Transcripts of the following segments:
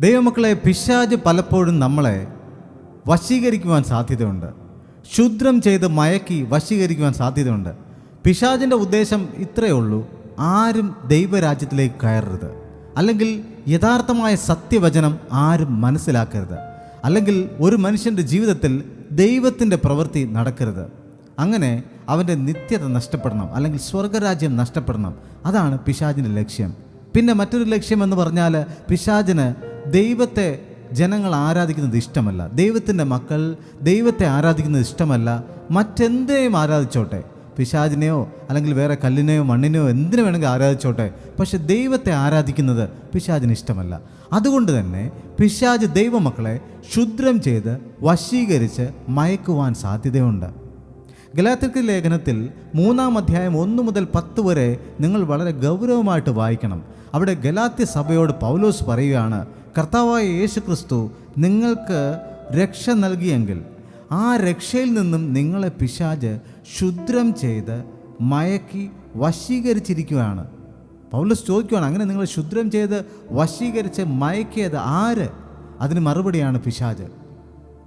ദൈവമക്കളെ, പിശാച് പലപ്പോഴും നമ്മളെ വശീകരിക്കുവാൻ സാധ്യതയുണ്ട്. ക്ഷുദ്രം ചെയ്ത് മയക്കി വശീകരിക്കുവാൻ സാധ്യതയുണ്ട്. പിശാചിൻ്റെ ഉദ്ദേശം ഇത്രയേ ഉള്ളൂ: ആരും ദൈവരാജ്യത്തിലേക്ക് കയറരുത്, അല്ലെങ്കിൽ യഥാർത്ഥമായ സത്യവചനം ആരും മനസ്സിലാക്കരുത്, അല്ലെങ്കിൽ ഒരു മനുഷ്യൻ്റെ ജീവിതത്തിൽ ദൈവത്തിൻ്റെ പ്രവൃത്തി നടക്കരുത്. അങ്ങനെ അവൻ്റെ നിത്യത നഷ്ടപ്പെടണം, അല്ലെങ്കിൽ സ്വർഗരാജ്യം നഷ്ടപ്പെടണം. അതാണ് പിശാചിൻ്റെ ലക്ഷ്യം. പിന്നെ മറ്റൊരു ലക്ഷ്യം എന്ന് പറഞ്ഞാൽ, പിശാചിന് ദൈവത്തെ ജനങ്ങൾ ആരാധിക്കുന്നത് ഇഷ്ടമല്ല. ദൈവത്തിൻ്റെ മക്കൾ ദൈവത്തെ ആരാധിക്കുന്നത് ഇഷ്ടമല്ല. മറ്റെന്തിനെയും ആരാധിച്ചോട്ടെ, പിശാചിനെയോ അല്ലെങ്കിൽ വേറെ കല്ലിനെയോ മണ്ണിനെയോ എന്തിനു വേണമെങ്കിൽ ആരാധിച്ചോട്ടെ, പക്ഷെ ദൈവത്തെ ആരാധിക്കുന്നത് പിശാചിന് ഇഷ്ടമല്ല. അതുകൊണ്ട് തന്നെ പിശാച് ദൈവമക്കളെ ക്ഷുദ്രം ചെയ്ത് വശീകരിച്ച് മയക്കുവാൻ സാധ്യതയുണ്ട്. ഗലാത്യർക്ക് ലേഖനത്തിൽ 3-ാം അധ്യായം 1 മുതൽ 10 വരെ നിങ്ങൾ വളരെ ഗൗരവമായിട്ട് വായിക്കണം. അവിടെ ഗലാത്യ സഭയോട് പൗലോസ് പറയുകയാണ്, കർത്താവായ യേശുക്രിസ്തു നിങ്ങൾക്ക് രക്ഷ നൽകിയെങ്കിൽ ആ രക്ഷയിൽ നിന്നും നിങ്ങളെ പിശാച് ക്ഷുദ്രം ചെയ്ത് മയക്കി വശീകരിച്ചിരിക്കുകയാണ്. പൗലോസ് ചോദിക്കുകയാണ്, അങ്ങനെ നിങ്ങൾ ക്ഷുദ്രം ചെയ്ത് വശീകരിച്ച് മയക്കിയത് ആര്? അതിന് മറുപടിയാണ് പിശാച്.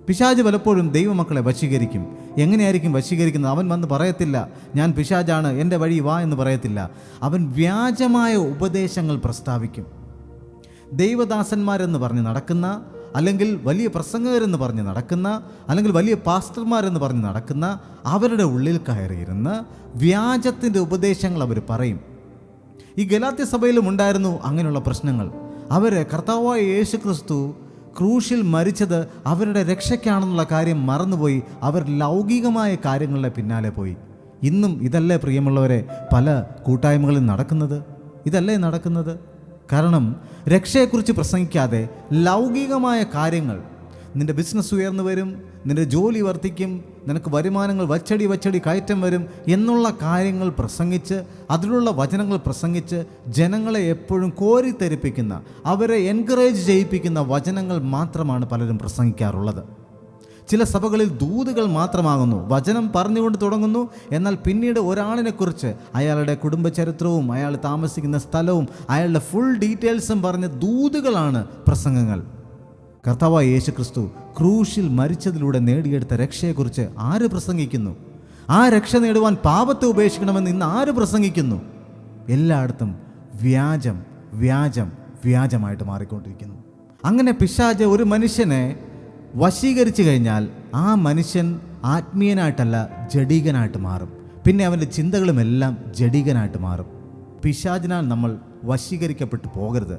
പിശാച് പലപ്പോഴും ദൈവമക്കളെ വശീകരിക്കും. എങ്ങനെയായിരിക്കും വശീകരിക്കുന്നത്? അവൻ വന്ന് പറയത്തില്ല, ഞാൻ പിശാചാണ്, എൻ്റെ വഴി വാ എന്ന് പറയത്തില്ല. അവൻ വ്യാജമായ ഉപദേശങ്ങൾ പ്രസ്താവിക്കും. ദൈവദാസന്മാരെന്ന് പറഞ്ഞ് നടക്കുന്ന, അല്ലെങ്കിൽ വലിയ പ്രസംഗകരെന്ന് പറഞ്ഞ് നടക്കുന്ന, അല്ലെങ്കിൽ വലിയ പാസ്റ്റർമാരെന്ന് പറഞ്ഞ് നടക്കുന്ന അവരുടെ ഉള്ളിൽ കയറിയിരുന്ന് വ്യാജത്തിൻ്റെ ഉപദേശങ്ങൾ അവർ പറയും. ഈ ഗലാത്യ സഭയിലും ഉണ്ടായിരുന്നു അങ്ങനെയുള്ള പ്രശ്നങ്ങൾ. അവർ കർത്താവായ യേശുക്രിസ്തു ക്രൂശിൽ മരിച്ചത് അവരുടെ രക്ഷയ്ക്കാണെന്നുള്ള കാര്യം മറന്നുപോയി. അവർ ലൗകികമായ കാര്യങ്ങളുടെ പിന്നാലെ പോയി. ഇന്നും ഇതല്ലേ പ്രിയമുള്ളവരെ പല കൂട്ടായ്മകളിൽ നടക്കുന്നത്? ഇതല്ലേ നടക്കുന്നത്? കാരണം രക്ഷയെക്കുറിച്ച് പ്രസംഗിക്കാതെ ലൗകികമായ കാര്യങ്ങൾ, നിൻ്റെ ബിസിനസ് ഉയർന്നു വരും, നിൻ്റെ ജോലി വർദ്ധിക്കും, നിനക്ക് വരുമാനങ്ങൾ വച്ചടി കയറ്റം വരും എന്നുള്ള കാര്യങ്ങൾ പ്രസംഗിച്ച്, അതിലുള്ള വചനങ്ങൾ പ്രസംഗിച്ച് ജനങ്ങളെ എപ്പോഴും കോരിത്തെരിപ്പിക്കുന്ന, അവരെ എൻകറേജ് ചെയ്യിപ്പിക്കുന്ന വചനങ്ങൾ മാത്രമാണ് പലരും പ്രസംഗിക്കാറുള്ളത്. ചില സഭകളിൽ ദൂതുകൾ മാത്രമാകുന്നു. വചനം പറഞ്ഞുകൊണ്ട് തുടങ്ങുന്നു, എന്നാൽ പിന്നീട് ഒരാളിനെക്കുറിച്ച് അയാളുടെ കുടുംബചരിത്രവും അയാൾ താമസിക്കുന്ന സ്ഥലവും അയാളുടെ ഫുൾ ഡീറ്റെയിൽസും പറഞ്ഞ ദൂതുകളാണ് പ്രസംഗങ്ങൾ. കർത്താവായ യേശുക്രിസ്തു ക്രൂശിൽ മരിച്ചതിലൂടെ നേടിയെടുത്ത രക്ഷയെക്കുറിച്ച് ആര് പ്രസംഗിക്കുന്നു? ആ രക്ഷ നേടുവാൻ പാപത്തെ ഉപേക്ഷിക്കണമെന്ന് ഇന്ന് ആര് പ്രസംഗിക്കുന്നു? എല്ലായിടത്തും വ്യാജമായിട്ട് മാറിക്കൊണ്ടിരിക്കുന്നു. അങ്ങനെ പിശാച് ഒരു മനുഷ്യനെ വശീകരിച്ചു കഴിഞ്ഞാൽ ആ മനുഷ്യൻ ആത്മീയനായിട്ടല്ല ജഡീകനായിട്ട് മാറും. പിന്നെ അവൻ്റെ ചിന്തകളുമെല്ലാം ജഡീകനായിട്ട് മാറും. പിശാചിനാൽ നമ്മൾ വശീകരിക്കപ്പെട്ടു പോകരുത്.